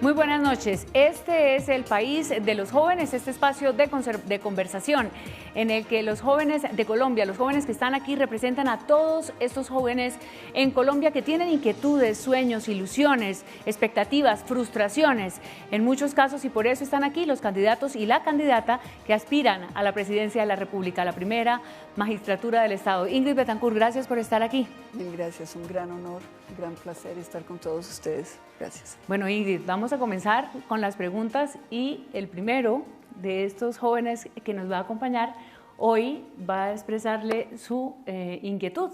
Muy buenas noches. Este es el país de los jóvenes, este espacio de conversación en el que los jóvenes de Colombia, los jóvenes que están aquí representan a todos estos jóvenes en Colombia que tienen inquietudes, sueños, ilusiones, expectativas, frustraciones en muchos casos, y por eso están aquí los candidatos y la candidata que aspiran a la presidencia de la República, a la primera magistratura del Estado. Ingrid Betancourt, gracias por estar aquí. Mil gracias, un gran honor, un gran placer estar con todos ustedes. Gracias. Bueno, Ingrid, vamos a comenzar con las preguntas y el primero de estos jóvenes que nos va a acompañar hoy va a expresarle su inquietud.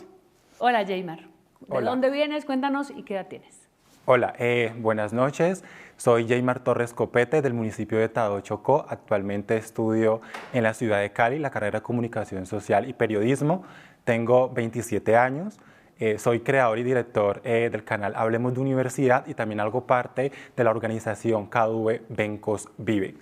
Hola, Jaymar. ¿De dónde vienes? Cuéntanos y qué edad tienes. Hola, buenas noches. Soy Jaymar Torres Copete del municipio de Tado, Chocó. Actualmente estudio en la ciudad de Cali la carrera de Comunicación Social y Periodismo. Tengo 27 años. Soy creador y director del canal Hablemos de Universidad y también hago parte de la organización KV Bencos Vive.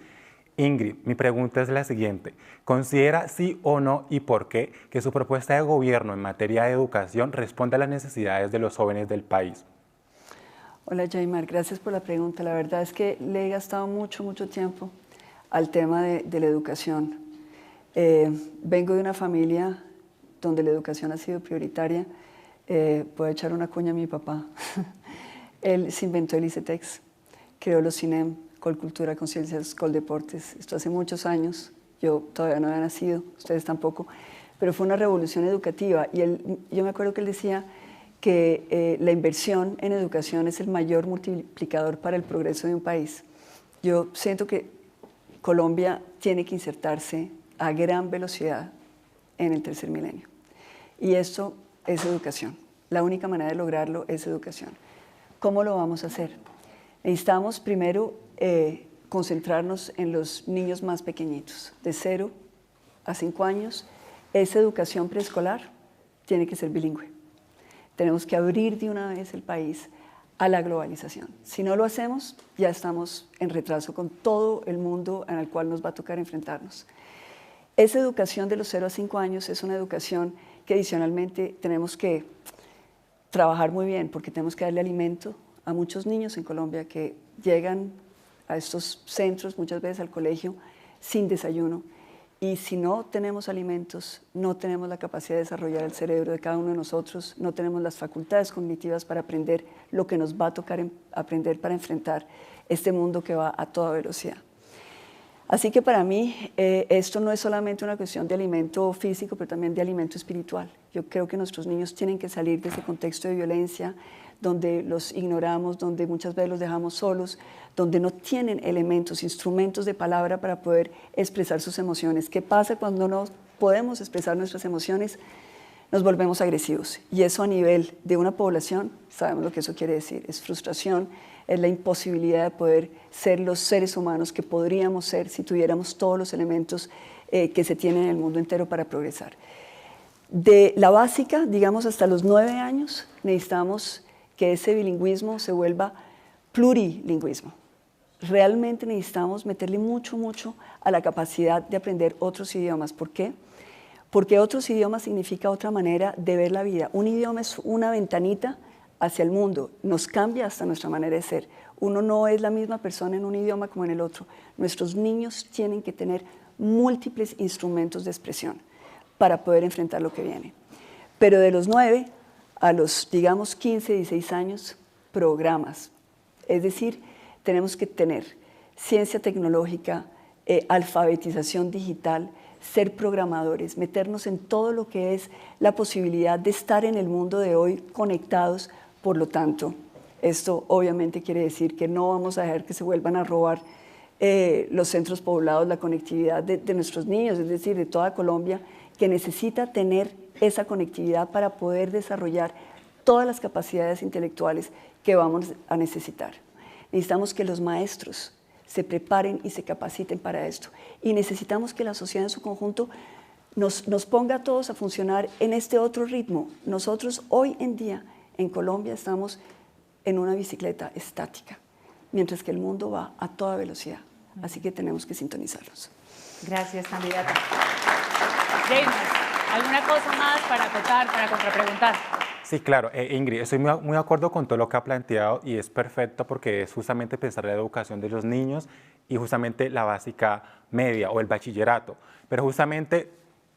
Ingrid, mi pregunta es la siguiente. ¿Considera sí o no y por qué que su propuesta de gobierno en materia de educación responde a las necesidades de los jóvenes del país? Hola, Jaymar, gracias por la pregunta. La verdad es que le he gastado mucho tiempo al tema de la educación. Vengo de una familia donde la educación ha sido prioritaria. Puedo echar una cuña a mi papá. Él se inventó el ICETEX, creó los CINEM, Colcultura, Conciencias, Coldeportes. Esto hace muchos años, yo todavía no había nacido, ustedes tampoco, pero fue una revolución educativa. Y yo me acuerdo que él decía que la inversión en educación es el mayor multiplicador para el progreso de un país. Yo siento que Colombia tiene que insertarse a gran velocidad en el tercer milenio. Y esto es educación. La única manera de lograrlo es educación. ¿Cómo lo vamos a hacer? Necesitamos primero concentrarnos en los niños más pequeñitos, de 0 a 5 años. Esa educación preescolar tiene que ser bilingüe. Tenemos que abrir de una vez el país a la globalización. Si no lo hacemos, ya estamos en retraso con todo el mundo en el cual nos va a tocar enfrentarnos. Esa educación de los 0 a 5 años es una educación que adicionalmente tenemos que trabajar muy bien, porque tenemos que darle alimento a muchos niños en Colombia que llegan a estos centros, muchas veces al colegio, sin desayuno. Y si no tenemos alimentos, no tenemos la capacidad de desarrollar el cerebro de cada uno de nosotros, no tenemos las facultades cognitivas para aprender lo que nos va a tocar aprender para enfrentar este mundo que va a toda velocidad. Así que para mí esto no es solamente una cuestión de alimento físico, pero también de alimento espiritual. Yo creo que nuestros niños tienen que salir de ese contexto de violencia, donde los ignoramos, donde muchas veces los dejamos solos, donde no tienen elementos, instrumentos de palabra para poder expresar sus emociones. ¿Qué pasa cuando no podemos expresar nuestras emociones? Nos volvemos agresivos. Y eso a nivel de una población, sabemos lo que eso quiere decir, es frustración, es la imposibilidad de poder ser los seres humanos que podríamos ser si tuviéramos todos los elementos que se tienen en el mundo entero para progresar. De la básica, digamos hasta los 9 años, necesitamos que ese bilingüismo se vuelva plurilingüismo. Realmente necesitamos meterle mucho a la capacidad de aprender otros idiomas. ¿Por qué? Porque otros idiomas significa otra manera de ver la vida. Un idioma es una ventanita hacia el mundo, nos cambia hasta nuestra manera de ser. Uno no es la misma persona en un idioma como en el otro. Nuestros niños tienen que tener múltiples instrumentos de expresión para poder enfrentar lo que viene. Pero de los 9 a los, digamos, 15, 16 años, programas. Es decir, tenemos que tener ciencia tecnológica, alfabetización digital, ser programadores, meternos en todo lo que es la posibilidad de estar en el mundo de hoy conectados. Por lo tanto, esto obviamente quiere decir que no vamos a dejar que se vuelvan a robar los centros poblados, la conectividad de nuestros niños, es decir, de toda Colombia, que necesita tener esa conectividad para poder desarrollar todas las capacidades intelectuales que vamos a necesitar. Necesitamos que los maestros se preparen y se capaciten para esto. Y necesitamos que la sociedad en su conjunto nos ponga a todos a funcionar en este otro ritmo. Nosotros hoy en día en Colombia estamos en una bicicleta estática, mientras que el mundo va a toda velocidad. Así que tenemos que sintonizarnos. Gracias, candidata. Jaymar, ¿alguna cosa más para acotar, para contrapreguntar? Sí, claro, Ingrid, estoy muy de acuerdo con todo lo que ha planteado y es perfecto porque es justamente pensar en la educación de los niños y justamente la básica media o el bachillerato. Pero justamente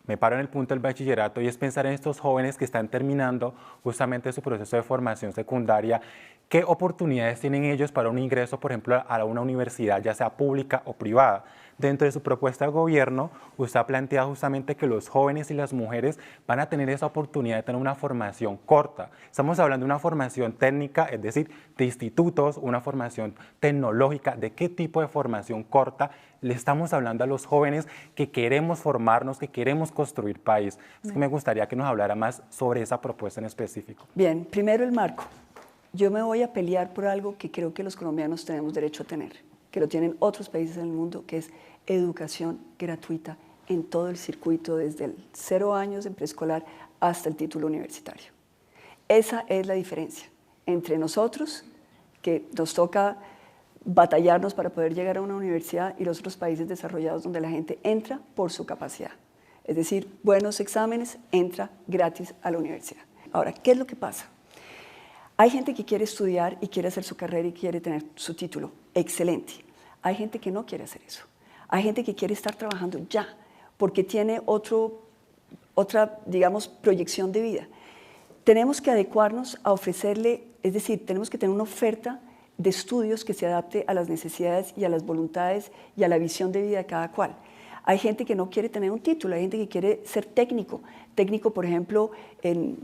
me paro en el punto del bachillerato y es pensar en estos jóvenes que están terminando justamente su proceso de formación secundaria. ¿Qué oportunidades tienen ellos para un ingreso, por ejemplo, a una universidad, ya sea pública o privada? Dentro de su propuesta de gobierno, usted ha planteado justamente que los jóvenes y las mujeres van a tener esa oportunidad de tener una formación corta. Estamos hablando de una formación técnica, es decir, de institutos, una formación tecnológica. ¿De qué tipo de formación corta le estamos hablando a los jóvenes que queremos formarnos, que queremos construir país? Es que me gustaría que nos hablara más sobre esa propuesta en específico. Bien, primero el marco. Yo me voy a pelear por algo que creo que los colombianos tenemos derecho a tener, que lo tienen otros países en el mundo, que es educación gratuita en todo el circuito, desde el 0 años en preescolar hasta el título universitario. Esa es la diferencia entre nosotros, que nos toca batallarnos para poder llegar a una universidad, y los otros países desarrollados donde la gente entra por su capacidad. Es decir, buenos exámenes, entra gratis a la universidad. Ahora, ¿qué es lo que pasa? Hay gente que quiere estudiar y quiere hacer su carrera y quiere tener su título. Excelente. Hay gente que no quiere hacer eso. Hay gente que quiere estar trabajando ya, porque tiene otra, digamos, proyección de vida. Tenemos que adecuarnos a ofrecerle, es decir, tenemos que tener una oferta de estudios que se adapte a las necesidades y a las voluntades y a la visión de vida de cada cual. Hay gente que no quiere tener un título, hay gente que quiere ser técnico. Técnico, por ejemplo,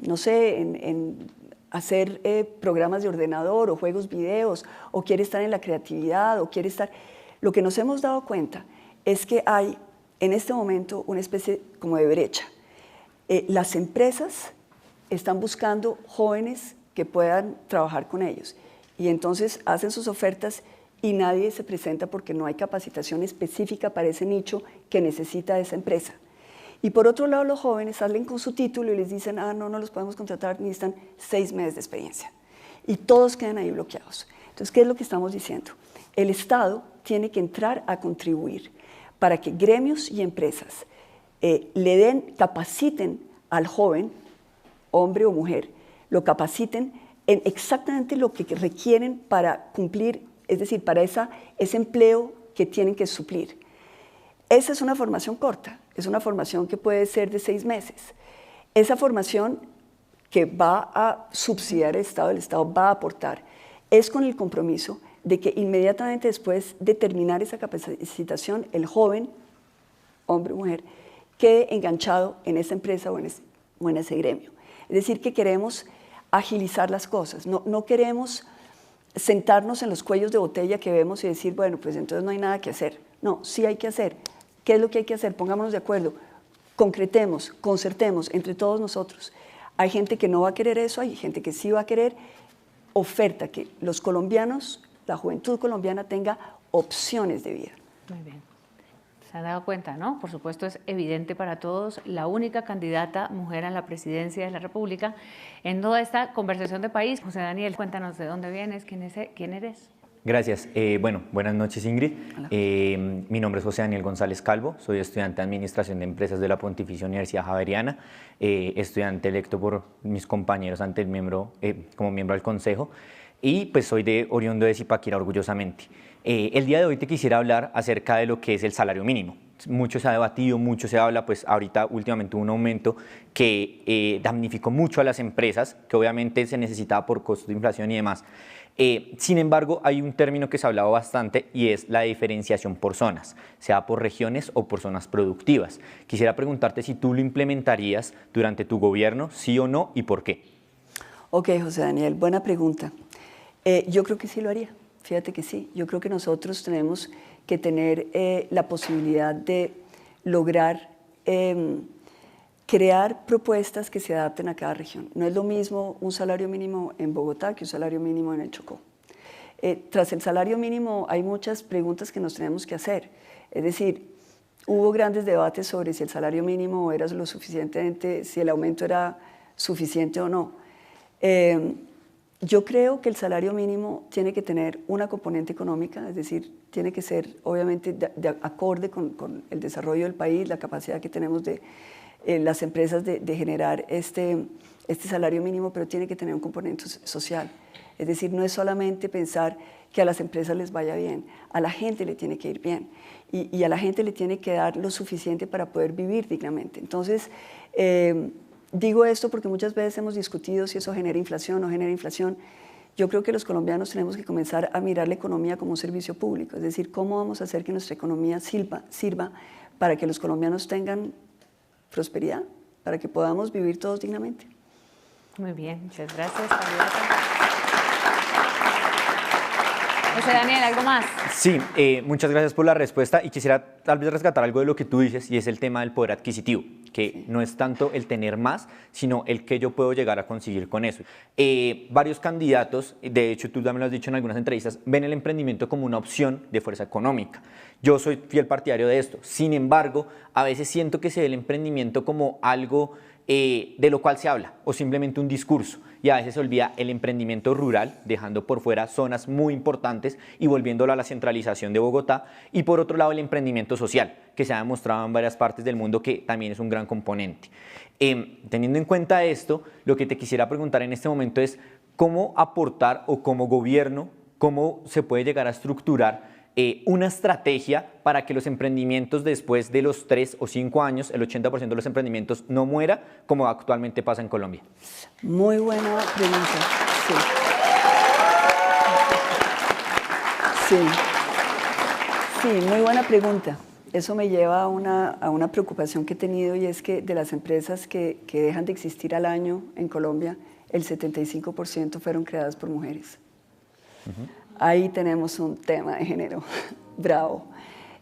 no sé, en hacer programas de ordenador o juegos videos, o quiere estar en la creatividad, o quiere estar... Lo que nos hemos dado cuenta es que hay en este momento una especie como de brecha. Las empresas están buscando jóvenes que puedan trabajar con ellos, y entonces hacen sus ofertas y nadie se presenta porque no hay capacitación específica para ese nicho que necesita esa empresa. Y por otro lado, los jóvenes salen con su título y les dicen, no los podemos contratar, necesitan 6 meses de experiencia. Y todos quedan ahí bloqueados. Entonces, ¿qué es lo que estamos diciendo? El Estado tiene que entrar a contribuir para que gremios y empresas capaciten al joven, hombre o mujer, lo capaciten en exactamente lo que requieren para cumplir, es decir, para ese empleo que tienen que suplir. Esa es una formación corta, es una formación que puede ser de 6 meses. Esa formación que va a subsidiar el Estado va a aportar, es con el compromiso de que inmediatamente después de terminar esa capacitación, el joven, hombre o mujer, quede enganchado en esa empresa o en ese gremio. Es decir, que queremos agilizar las cosas, no queremos sentarnos en los cuellos de botella que vemos y decir, bueno, pues entonces no hay nada que hacer. No, sí hay que hacer. ¿Qué es lo que hay que hacer? Pongámonos de acuerdo, concretemos, concertemos entre todos nosotros. Hay gente que no va a querer eso, hay gente que sí va a querer. Oferta que los colombianos, la juventud colombiana, tenga opciones de vida. Muy bien. Se han dado cuenta, ¿no? Por supuesto, es evidente para todos, la única candidata mujer a la presidencia de la República en toda esta conversación de país. José Daniel, cuéntanos de dónde vienes, quién eres. Gracias. Bueno, buenas noches, Ingrid. Mi nombre es José Daniel González Calvo, soy estudiante de Administración de Empresas de la Pontificia Universidad Javeriana, estudiante electo por mis compañeros como miembro del Consejo, y pues soy oriundo de Zipaquirá orgullosamente. El día de hoy te quisiera hablar acerca de lo que es el salario mínimo. Mucho se ha debatido, mucho se habla, pues ahorita últimamente hubo un aumento que damnificó mucho a las empresas, que obviamente se necesitaba por costos de inflación y demás. Sin embargo, hay un término que se ha hablado bastante y es la diferenciación por zonas, sea por regiones o por zonas productivas. Quisiera preguntarte si tú lo implementarías durante tu gobierno, sí o no, y por qué. Ok, José Daniel, buena pregunta. Yo creo que sí lo haría, fíjate que sí. Yo creo que nosotros tenemos que tener la posibilidad de lograr crear propuestas que se adapten a cada región. No es lo mismo un salario mínimo en Bogotá que un salario mínimo en el Chocó. Tras el salario mínimo hay muchas preguntas que nos tenemos que hacer. Es decir, hubo grandes debates sobre si el salario mínimo era lo suficientemente, si el aumento era suficiente o no. Yo creo que el salario mínimo tiene que tener una componente económica, es decir, tiene que ser obviamente de acorde con el desarrollo del país, la capacidad que tenemos de las empresas de generar este salario mínimo, pero tiene que tener un componente social. Es decir, no es solamente pensar que a las empresas les vaya bien, a la gente le tiene que ir bien y a la gente le tiene que dar lo suficiente para poder vivir dignamente. Entonces, digo esto porque muchas veces hemos discutido si eso genera inflación o no genera inflación. Yo creo que los colombianos tenemos que comenzar a mirar la economía como un servicio público, es decir, cómo vamos a hacer que nuestra economía sirva para que los colombianos tengan prosperidad, para que podamos vivir todos dignamente. Muy bien, muchas gracias. José Daniel, ¿algo más? Sí, muchas gracias por la respuesta y quisiera tal vez rescatar algo de lo que tú dices y es el tema del poder adquisitivo, que no es tanto el tener más, sino el que yo puedo llegar a conseguir con eso. Varios candidatos, de hecho tú también lo has dicho en algunas entrevistas, ven el emprendimiento como una opción de fuerza económica. Yo soy fiel partidario de esto, sin embargo, a veces siento que se ve el emprendimiento como algo de lo cual se habla o simplemente un discurso y a veces se olvida el emprendimiento rural, dejando por fuera zonas muy importantes y volviéndolo a la centralización de Bogotá, y por otro lado el emprendimiento social, que se ha demostrado en varias partes del mundo que también es un gran componente. Teniendo en cuenta esto, lo que te quisiera preguntar en este momento es cómo aportar o como gobierno, cómo se puede llegar a estructurar una estrategia para que los emprendimientos después de los 3 o 5 años, el 80% de los emprendimientos no muera, como actualmente pasa en Colombia. Muy buena pregunta. Sí, muy buena pregunta. Eso me lleva a una preocupación que he tenido, y es que de las empresas que dejan de existir al año en Colombia, el 75% fueron creadas por mujeres. Ahí tenemos un tema de género bravo.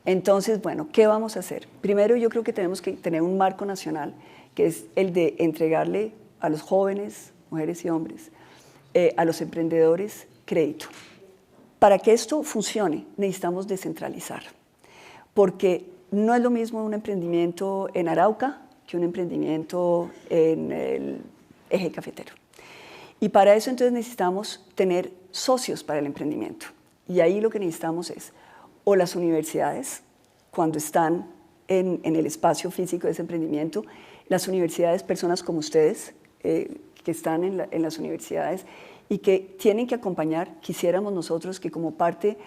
Entonces, bueno, ¿qué vamos a hacer? Primero, yo creo que tenemos que tener un marco nacional, que es el de entregarle a los jóvenes, mujeres y hombres, a los emprendedores, crédito. Para que esto funcione, necesitamos descentralizar, porque no es lo mismo un emprendimiento en Arauca que un emprendimiento en el eje cafetero. Y para eso entonces necesitamos tener socios para el emprendimiento. Y ahí lo que necesitamos es o las universidades, cuando están en el espacio físico de ese emprendimiento, las universidades, personas como ustedes, que están en las universidades y que tienen que acompañar. Quisiéramos nosotros que como parte,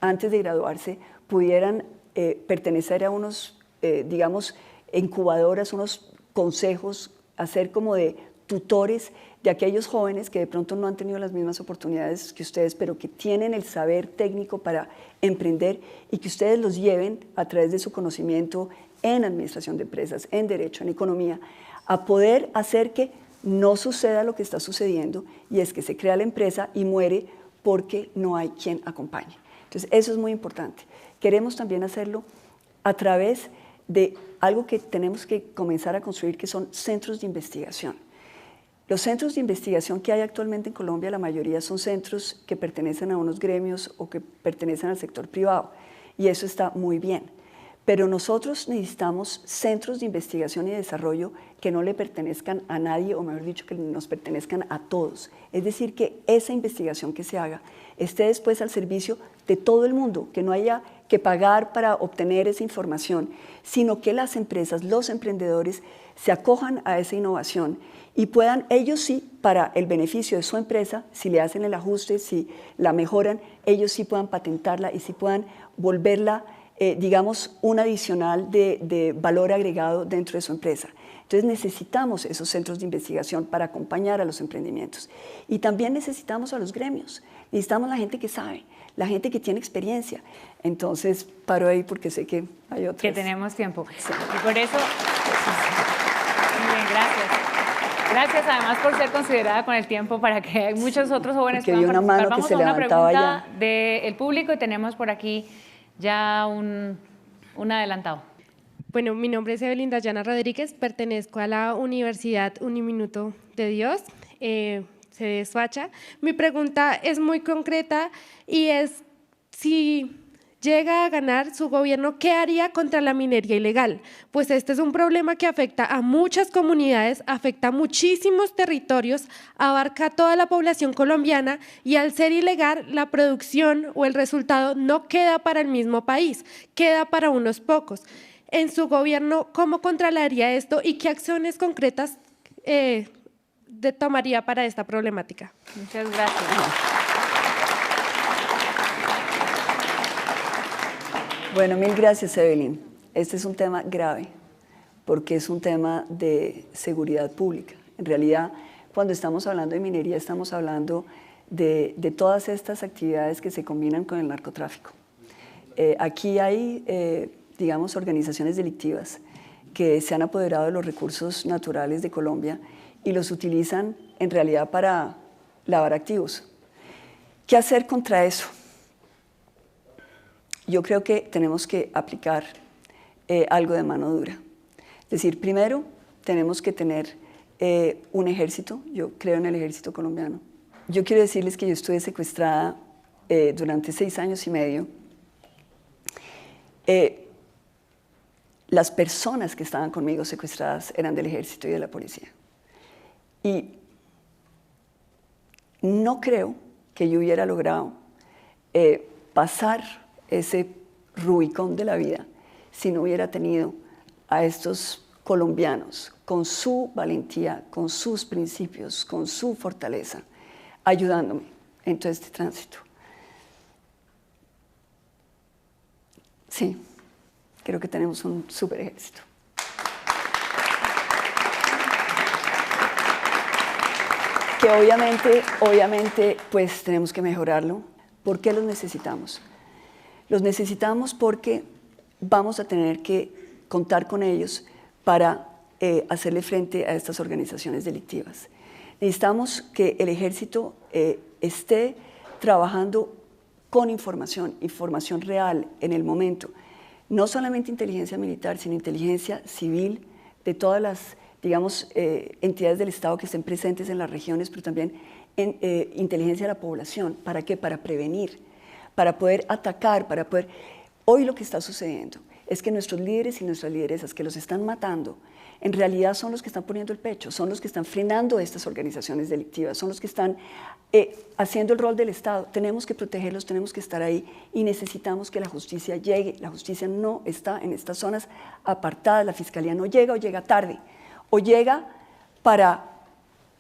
antes de graduarse, pudieran pertenecer a unos, digamos, incubadoras, unos consejos, hacer como de tutores de aquellos jóvenes que de pronto no han tenido las mismas oportunidades que ustedes, pero que tienen el saber técnico para emprender, y que ustedes los lleven a través de su conocimiento en administración de empresas, en derecho, en economía, a poder hacer que no suceda lo que está sucediendo, y es que se crea la empresa y muere porque no hay quien acompañe. Entonces, eso es muy importante. Queremos también hacerlo a través de algo que tenemos que comenzar a construir, que son centros de investigación. Los centros de investigación que hay actualmente en Colombia, la mayoría son centros que pertenecen a unos gremios o que pertenecen al sector privado, y eso está muy bien. Pero nosotros necesitamos centros de investigación y desarrollo que no le pertenezcan a nadie, o mejor dicho, que nos pertenezcan a todos. Es decir, que esa investigación que se haga esté después al servicio de todo el mundo, que no haya que pagar para obtener esa información, sino que las empresas, los emprendedores, se acojan a esa innovación y puedan, ellos sí, para el beneficio de su empresa, si le hacen el ajuste, si la mejoran, ellos sí puedan patentarla y sí puedan volverla, digamos, un adicional de valor agregado dentro de su empresa. Entonces necesitamos esos centros de investigación para acompañar a los emprendimientos. Y también necesitamos a los gremios, necesitamos la gente que sabe, la gente que tiene experiencia. Entonces paro ahí porque sé que hay otros. Que tenemos tiempo. Sí. Y por eso, muy bien, gracias. Gracias además por ser considerada con el tiempo para que muchos otros jóvenes puedan participar. Mano Vamos que se a una levantaba pregunta ya del público y tenemos por aquí ya un adelantado. Bueno, mi nombre es Evelyn Dayana Rodríguez, pertenezco a la Universidad Uniminuto de Dios, sede Soacha. Mi pregunta es muy concreta y es: si llega a ganar su gobierno, ¿qué haría contra la minería ilegal? Pues este es un problema que afecta a muchas comunidades, afecta a muchísimos territorios, abarca a toda la población colombiana, y al ser ilegal, la producción o el resultado no queda para el mismo país, queda para unos pocos. en su gobierno, ¿cómo controlaría esto y qué acciones concretas tomaría para esta problemática? Muchas gracias. Bueno, mil gracias, Evelyn. Este es un tema grave porque es un tema de seguridad pública. En realidad, cuando estamos hablando de minería, estamos hablando de todas estas actividades que se combinan con el narcotráfico. Aquí hay, digamos, organizaciones delictivas que se han apoderado de los recursos naturales de Colombia y los utilizan en realidad para lavar activos. ¿Qué hacer contra eso? Yo creo que tenemos que aplicar algo de mano dura. Es decir, primero tenemos que tener un ejército. Yo creo en el ejército colombiano. Yo quiero decirles que yo estuve secuestrada durante 6 años y medio. Las personas que estaban conmigo secuestradas eran del ejército y de la policía. Y no creo que yo hubiera logrado pasar ese Rubicón de la vida si no hubiera tenido a estos colombianos con su valentía, con sus principios, con su fortaleza, ayudándome en todo este tránsito. Sí, creo que tenemos un súper ejército. Que obviamente, pues tenemos que mejorarlo. ¿Por qué los necesitamos? Los necesitamos porque vamos a tener que contar con ellos para hacerle frente a estas organizaciones delictivas. Necesitamos que el ejército esté trabajando con información real en el momento. No solamente inteligencia militar, sino inteligencia civil de todas las, digamos, entidades del Estado que estén presentes en las regiones, pero también inteligencia de la población. ¿Para qué? Para prevenir, para poder atacar, para poder... Hoy lo que está sucediendo es que nuestros líderes y nuestras lideresas que los están matando, en realidad son los que están poniendo el pecho, son los que están frenando estas organizaciones delictivas, son los que están haciendo el rol del Estado. Tenemos que protegerlos, tenemos que estar ahí y necesitamos que la justicia llegue. La justicia no está en estas zonas apartadas, la Fiscalía no llega o llega tarde, o llega para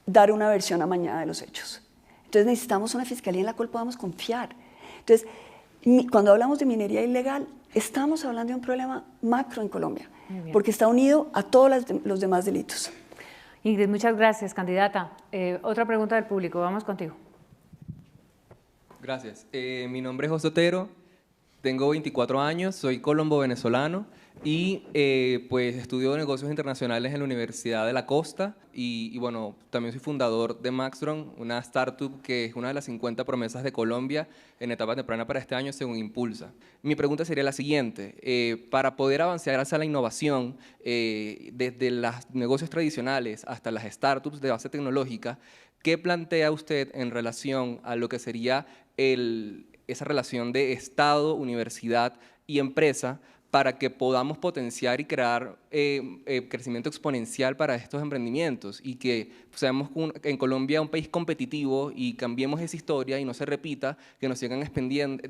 dar una versión amañada de los hechos. Entonces necesitamos una Fiscalía en la cual podamos confiar. Entonces, cuando hablamos de minería ilegal, estamos hablando de un problema macro en Colombia, porque está unido a todos los demás delitos. Ingrid, muchas gracias, candidata. Otra pregunta del público, vamos contigo. Gracias. Mi nombre es José Otero, tengo 24 años, soy colombo-venezolano y pues estudio negocios internacionales en la Universidad de la Costa y bueno, también soy fundador de Maxtron, una startup que es una de las 50 promesas de Colombia en etapa temprana para este año según Impulsa. Mi pregunta sería la siguiente, para poder avanzar hacia la innovación desde los negocios tradicionales hasta las startups de base tecnológica, ¿qué plantea usted en relación a lo que sería esa relación de Estado, universidad y empresa para que podamos potenciar y crear crecimiento exponencial para estos emprendimientos y que seamos en Colombia un país competitivo y cambiemos esa historia y no se repita que nos sigan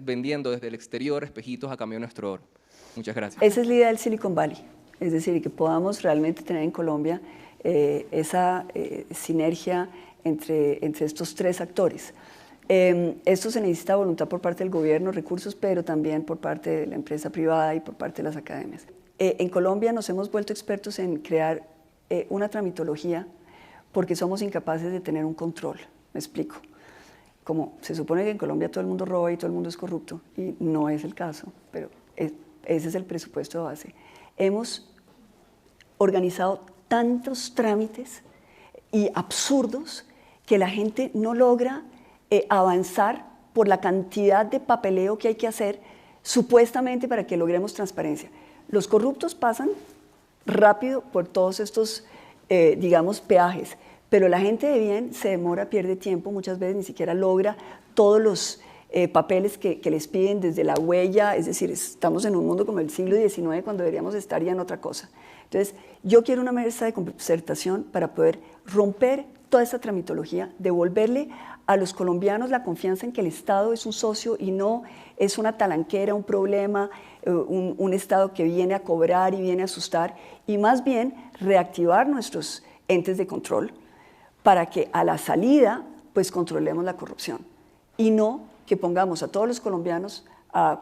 vendiendo desde el exterior espejitos a cambio de nuestro oro? Muchas gracias. Esa es la idea del Silicon Valley, es decir, que podamos realmente tener en Colombia esa sinergia entre estos tres actores. Esto se necesita voluntad por parte del gobierno, recursos, pero también por parte de la empresa privada y por parte de las academias. En Colombia nos hemos vuelto expertos en crear una tramitología porque somos incapaces de tener un control. Me explico. Como se supone que en Colombia todo el mundo roba y todo el mundo es corrupto, y no es el caso, pero ese es el presupuesto de base. Hemos organizado tantos trámites y absurdos que la gente no logra avanzar por la cantidad de papeleo que hay que hacer supuestamente para que logremos transparencia. Los corruptos pasan rápido por todos estos, digamos, peajes, pero la gente de bien se demora, pierde tiempo, muchas veces ni siquiera logra todos los papeles que les piden desde la huella, es decir, estamos en un mundo como el siglo XIX cuando deberíamos estar ya en otra cosa. Entonces, yo quiero una mesa de concertación para poder romper toda esta tramitología, devolverle a los colombianos la confianza en que el Estado es un socio y no es una talanquera, un problema, un Estado que viene a cobrar y viene a asustar, y más bien reactivar nuestros entes de control para que a la salida pues controlemos la corrupción y no que pongamos a todos los colombianos a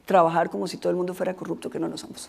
trabajar como si todo el mundo fuera corrupto, que no lo somos.